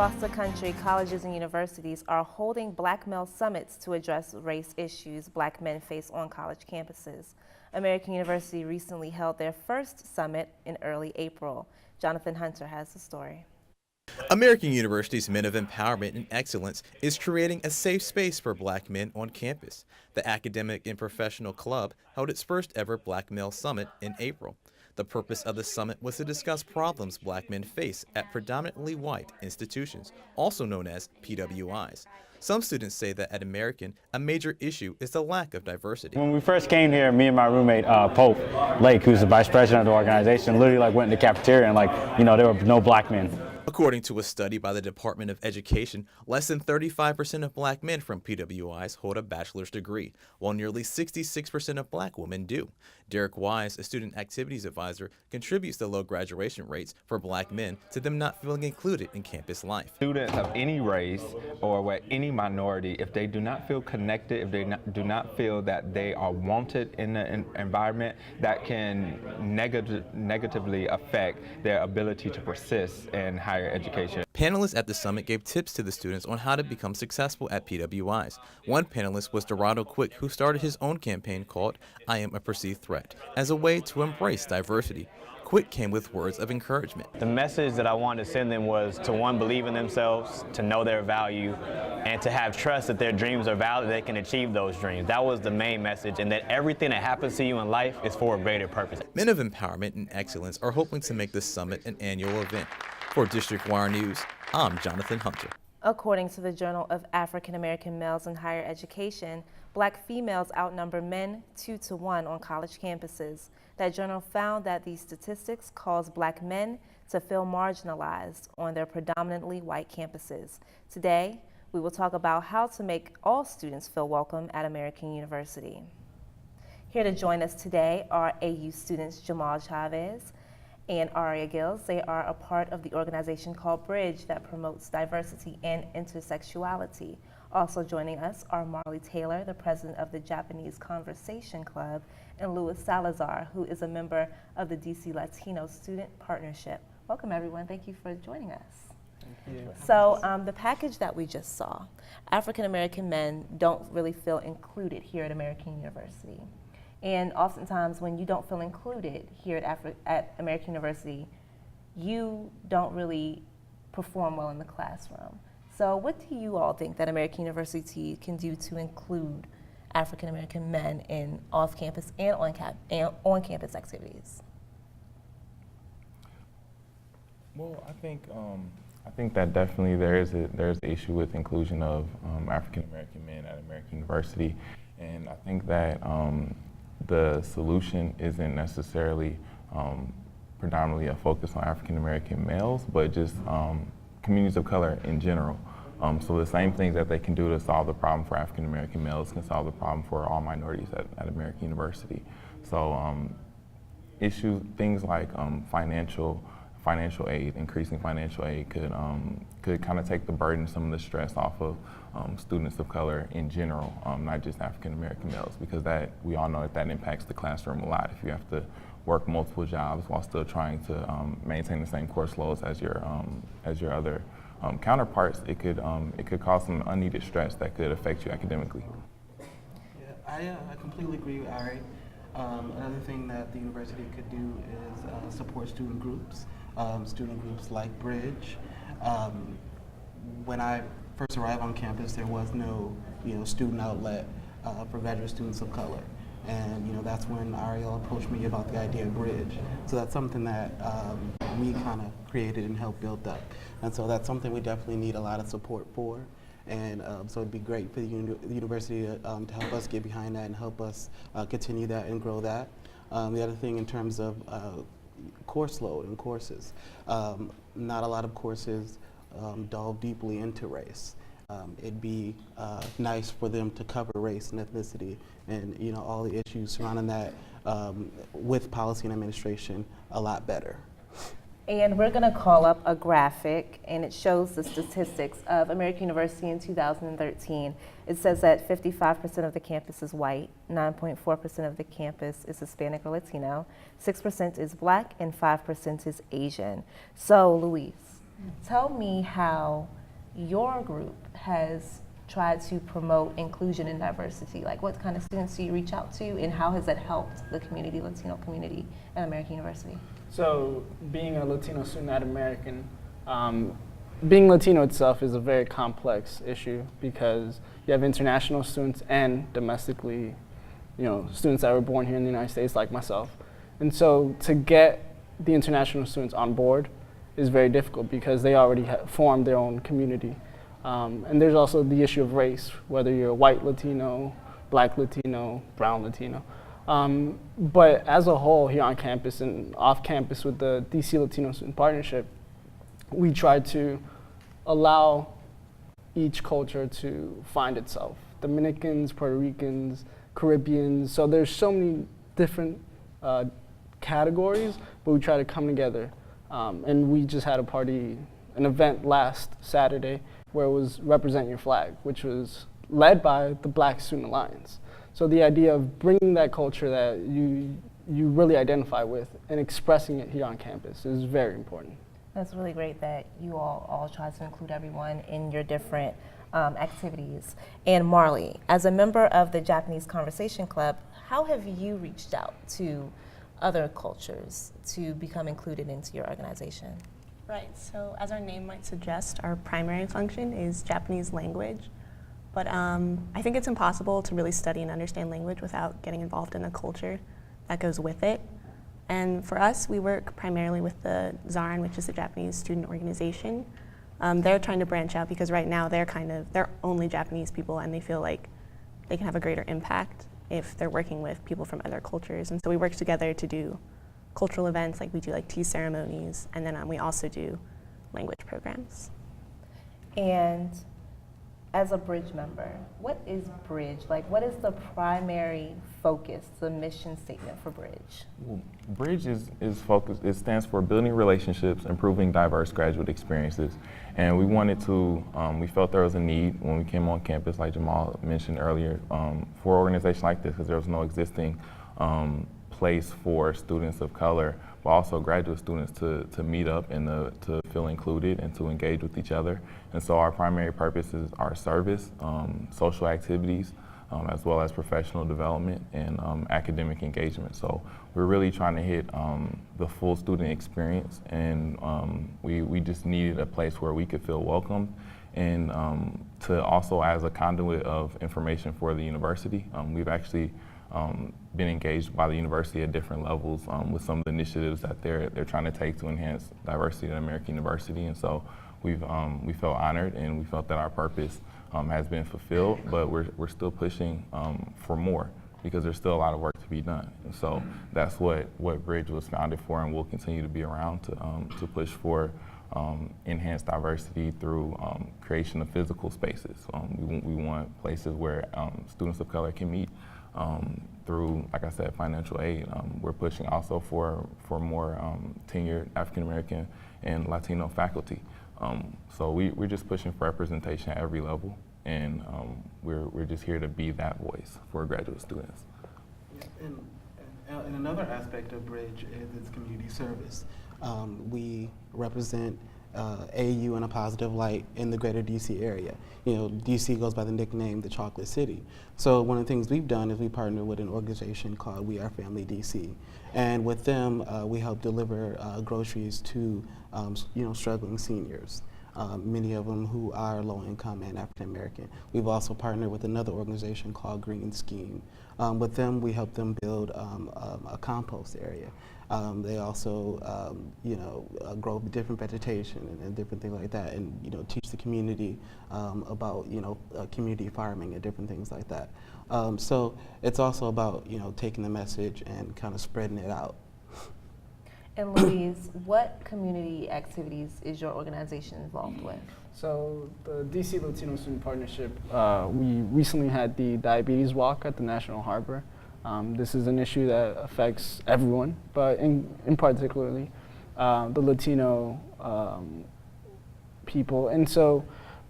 Across the country, colleges and universities are holding Black male summits to address race issues Black men face on college campuses. American University recently held their first summit in early April. Jonathan Hunter has the story. American University's Men of Empowerment and Excellence is creating a safe space for Black men on campus. The Academic and Professional Club held its first ever Black Male Summit in April. The purpose of the summit was to discuss problems Black men face at predominantly white institutions, also known as PWIs. Some students say that at American, a major issue is the lack of diversity. When we first came here, me and my roommate, Pope Lake, who's the vice president of the organization, literally went in the cafeteria and there were no Black men. According to a study by the Department of Education, less than 35% of Black men from PWIs hold a bachelor's degree, while nearly 66% of Black women do. Derek Wise, a student activities advisor, contributes the low graduation rates for Black men to them not feeling included in campus life. Students of any race or any minority, if they do not feel connected, if they do not feel that they are wanted in the environment, that can negatively affect their ability to persist in higher education. Panelists at the summit gave tips to the students on how to become successful at PWIs. One panelist was Dorado Quick, who started his own campaign called I Am a Perceived Threat, as a way to embrace diversity. Quick came with words of encouragement. The message that I wanted to send them was to, one, believe in themselves, to know their value, and to have trust that their dreams are valid, they can achieve those dreams. That was the main message, and that everything that happens to you in life is for a greater purpose. Men of Empowerment and Excellence are hoping to make this summit an annual event. For District Wire News, I'm Jonathan Hunter. According to the Journal of African American Males in Higher Education, Black females outnumber men 2-to-1 on college campuses. That journal found that these statistics cause Black men to feel marginalized on their predominantly white campuses. Today, we will talk about how to make all students feel welcome at American University. Here to join us today are AU students Jamal Chavez and Aria Gills. They are a part of the organization called Bridge that promotes diversity and intersexuality. Also joining us are Marley Taylor, the president of the Japanese Conversation Club, and Louis Salazar, who is a member of the DC Latino Student Partnership. Welcome everyone, thank you for joining us. Thank you. So the package that we just saw, African American men don't really feel included here at American University. And oftentimes when you don't feel included here at American University, you don't really perform well in the classroom. So what do you all think that American University can do to include African American men in off-campus and on-campus activities? Well, I think that definitely there's an issue with inclusion of African American men at American University, and I think that the solution isn't necessarily predominantly a focus on African American males, but just communities of color in general. So the same things that they can do to solve the problem for African American males can solve the problem for all minorities at American University. So things like financial aid, increasing financial aid could kind of take the burden, some of the stress off of students of color in general, not just African American males, because we all know that impacts the classroom a lot. If you have to work multiple jobs while still trying to maintain the same course loads as your other counterparts, it could cause some unneeded stress that could affect you academically. Yeah, I completely agree with Ari. Another thing that the university could do is support student groups like Bridge. When I first arrived on campus, there was no student outlet for graduate students of color. And that's when Ariel approached me about the idea of Bridge. So that's something that we kind of created and helped build up. And so that's something we definitely need a lot of support for. And so it'd be great for the university to help us get behind that and help us continue that and grow that. The other thing in terms of course load and courses, not a lot of courses delve deeply into race. It'd be nice for them to cover race and ethnicity and all the issues surrounding that with policy and administration a lot better. And we're going to call up a graphic, and it shows the statistics of American University in 2013. It says that 55% of the campus is white, 9.4% of the campus is Hispanic or Latino, 6% is Black, and 5% is Asian. So, Luis, Tell me how your group has tried to promote inclusion and diversity. Like, what kind of students do you reach out to, and how has that helped the community, Latino community at American University? So, being a Latino student at American, being Latino itself is a very complex issue because you have international students and domestically, students that were born here in the United States, like myself. And so, to get the international students on board is very difficult because they already have formed their own community. And there's also the issue of race, whether you're a white Latino, black Latino, brown Latino. But as a whole, here on campus and off campus with the DC Latino Student Partnership, we try to allow each culture to find itself. Dominicans, Puerto Ricans, Caribbeans, so there's so many different categories, but we try to come together. And we just had an event last Saturday where it was Represent Your Flag, which was led by the Black Student Alliance. So the idea of bringing that culture that you really identify with and expressing it here on campus is very important. That's really great that you all try to include everyone in your different activities. And Marley, as a member of the Japanese Conversation Club, how have you reached out to other cultures to become included into your organization? Right, so as our name might suggest, our primary function is Japanese language. But I think it's impossible to really study and understand language without getting involved in a culture that goes with it. And for us, we work primarily with the ZARN, which is the Japanese student organization. They're trying to branch out because right now they're only Japanese people, and they feel like they can have a greater impact if they're working with people from other cultures. And so we work together to do cultural events, like we do like tea ceremonies, and then we also do language programs. And as a Bridge member, what is Bridge? Like, what is the primary focus, the mission statement for Bridge? Well, Bridge is focused, it stands for Building Relationships, Improving Diverse Graduate Experiences. And we wanted to, we felt there was a need when we came on campus, like Jamal mentioned earlier, for an organization like this, because there was no existing place for students of color, but also graduate students to meet up and to feel included and to engage with each other. And so our primary purpose is our service, social activities, as well as professional development and academic engagement. So we're really trying to hit the full student experience, and we just needed a place where we could feel welcome and to also as a conduit of information for the university. We've actually been engaged by the university at different levels with some of the initiatives that they're trying to take to enhance diversity at American University, and so we felt honored and we felt that our purpose has been fulfilled, but we're still pushing for more because there's still a lot of work to be done. And so that's what Bridge was founded for, and we'll continue to be around to push for enhanced diversity through creation of physical spaces. We want places where students of color can meet. Through, like I said, financial aid. We're pushing also for more tenured African American and Latino faculty. So we're just pushing for representation at every level, and we're just here to be that voice for graduate students. And another aspect of Bridge is its community service. We represent AU in a positive light in the greater DC area. DC goes by the nickname the Chocolate City. So one of the things we've done is we partner with an organization called We Are Family DC. And with them, we help deliver groceries to struggling seniors. Many of them who are low income and African American. We've also partnered with another organization called Green Scheme. With them, we help them build a compost area. They also, grow different vegetation and different things like that, and teach the community about community farming and different things like that. So it's also about taking the message and kind of spreading it out. And Louise, what community activities is your organization involved with? So the DC Latino Student Partnership, we recently had the Diabetes Walk at the National Harbor. This is an issue that affects everyone, but in particularly the Latino people. And so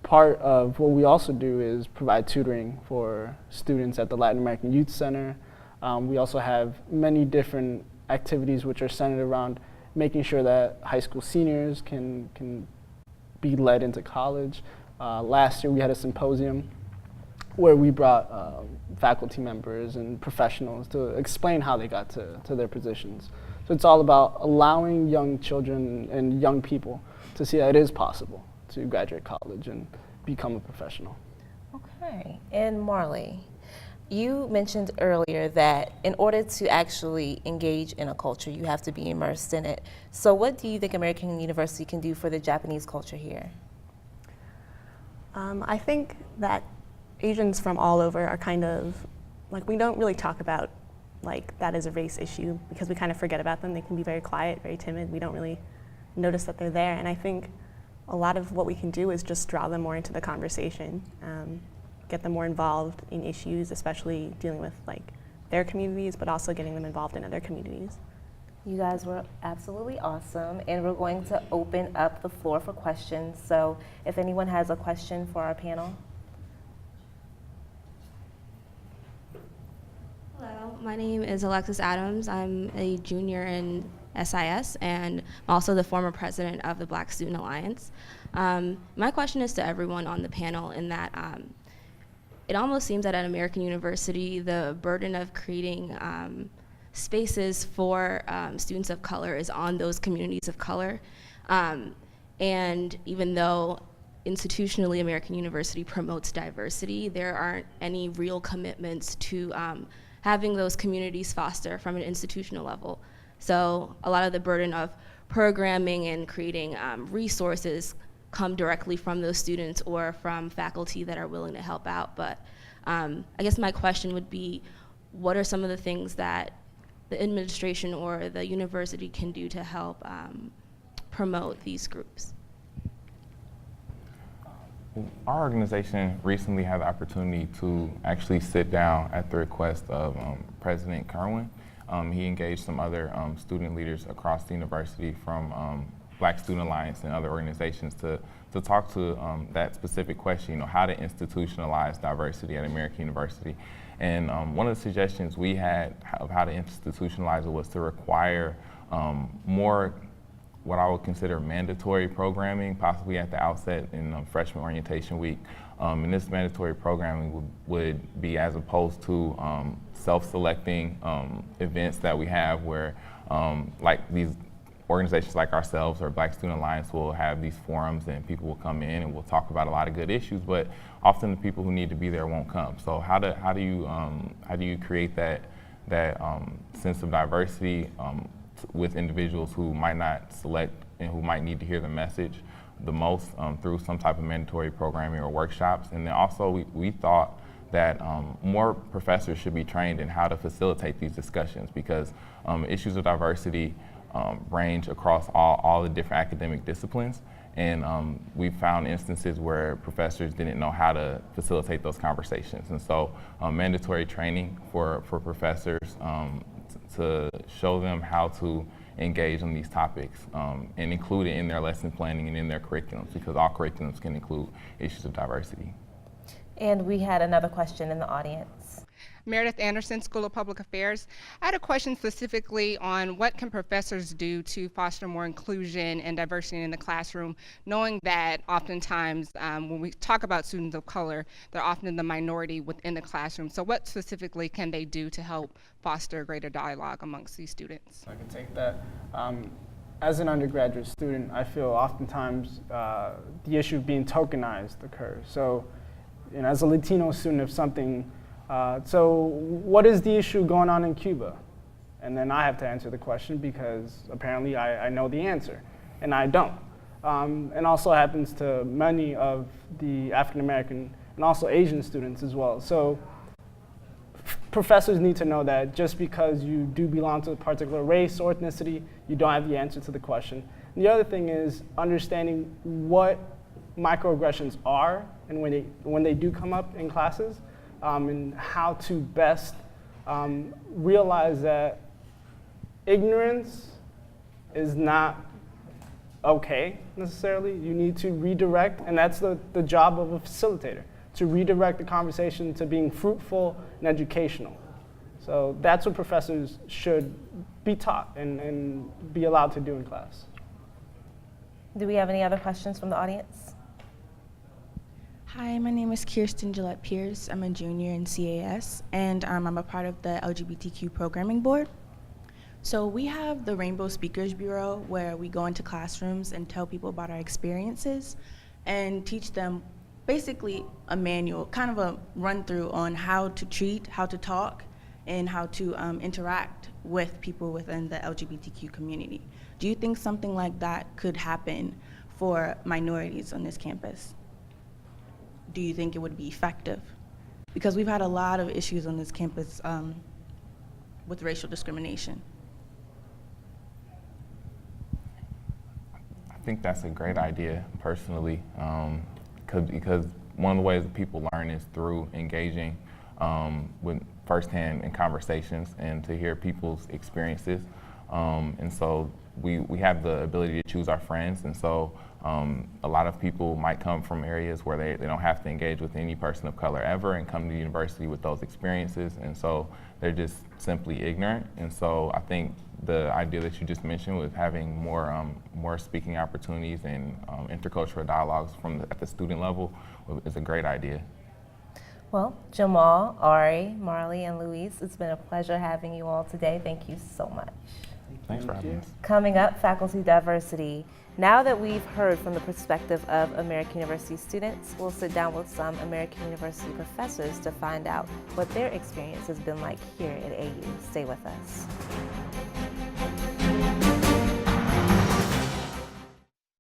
part of what we also do is provide tutoring for students at the Latin American Youth Center. We also have many different activities which are centered around making sure that high school seniors can be led into college. Last year we had a symposium where we brought faculty members and professionals to explain how they got to their positions. So it's all about allowing young children and young people to see that it is possible to graduate college and become a professional. Okay, and Marley, you mentioned earlier that in order to actually engage in a culture, you have to be immersed in it. So what do you think American University can do for the Japanese culture here? I think that Asians from all over are kind of, like, we don't really talk about like that as a race issue because we kind of forget about them. They can be very quiet, very timid. We don't really notice that they're there. And I think a lot of what we can do is just draw them more into the conversation, get them more involved in issues, especially dealing with like their communities, but also getting them involved in other communities. You guys were absolutely awesome, and we're going to open up the floor for questions. So if anyone has a question for our panel. Hello, my name is Alexis Adams. I'm a junior in SIS, and I'm also the former president of the Black Student Alliance. My question is to everyone on the panel in that it almost seems that at American University, the burden of creating spaces for students of color is on those communities of color. And even though institutionally American University promotes diversity, there aren't any real commitments to having those communities foster from an institutional level. So a lot of the burden of programming and creating resources come directly from those students or from faculty that are willing to help out. But I guess my question would be, what are some of the things that the administration or the university can do to help promote these groups? Our organization recently had the opportunity to actually sit down at the request of President Kerwin. He engaged some other student leaders across the university from Black Student Alliance and other organizations to talk to that specific question, how to institutionalize diversity at American University. And one of the suggestions we had of how to institutionalize it was to require more what I would consider mandatory programming, possibly at the outset in freshman orientation week. And this mandatory programming would be as opposed to self-selecting events that we have where like these organizations like ourselves or Black Student Alliance will have these forums and people will come in and we'll talk about a lot of good issues, but often the people who need to be there won't come. So how do you create that sense of diversity with individuals who might not select and who might need to hear the message the most through some type of mandatory programming or workshops? And then also we thought that more professors should be trained in how to facilitate these discussions because issues of diversity range across all the different academic disciplines. And we found instances where professors didn't know how to facilitate those conversations. And so mandatory training for professors to show them how to engage in these topics and include it in their lesson planning and in their curriculums, because all curriculums can include issues of diversity. And we had another question in the audience. Meredith Anderson, School of Public Affairs. I had a question specifically on what can professors do to foster more inclusion and diversity in the classroom, knowing that oftentimes when we talk about students of color, they're often the minority within the classroom. So what specifically can they do to help foster greater dialogue amongst these students? I can take that. As an undergraduate student, I feel oftentimes the issue of being tokenized occurs. So, as a Latino student, if something so what is the issue going on in Cuba? And then I have to answer the question because apparently I know the answer, and I don't. And also happens to many of the African American and also Asian students as well. So professors need to know that just because you do belong to a particular race or ethnicity, you don't have the answer to the question. And the other thing is understanding what microaggressions are and when they do come up in classes. And how to best realize that ignorance is not okay necessarily. You need to redirect, and that's the job of a facilitator, to redirect the conversation to being fruitful and educational. So that's what professors should be taught and be allowed to do in class. Do we have any other questions from the audience? Hi, my name is Kirsten Gillette Pierce. I'm a junior in CAS, and I'm a part of the LGBTQ programming board. So we have the Rainbow Speakers Bureau, where we go into classrooms and tell people about our experiences and teach them basically a manual, kind of a run through on how to treat, how to talk, and how to interact with people within the LGBTQ community. Do you think something like that could happen for minorities on this campus? Do you think it would be effective? Because we've had a lot of issues on this campus with racial discrimination. I think that's a great idea, personally, because one of the ways that people learn is through engaging with firsthand in conversations and to hear people's experiences. And so we have the ability to choose our friends, and so a lot of people might come from areas where they don't have to engage with any person of color ever and come to the university with those experiences, and so they're just simply ignorant. And so I think the idea that you just mentioned with having more speaking opportunities and intercultural dialogues at the student level is a great idea. Well, Jamal, Ari, Marley, and Luis, it's been a pleasure having you all today. Thank you so much. Thanks for having us. Coming up, faculty diversity. Now that we've heard from the perspective of American University students, we'll sit down with some American University professors to find out what their experience has been like here at AU. Stay with us.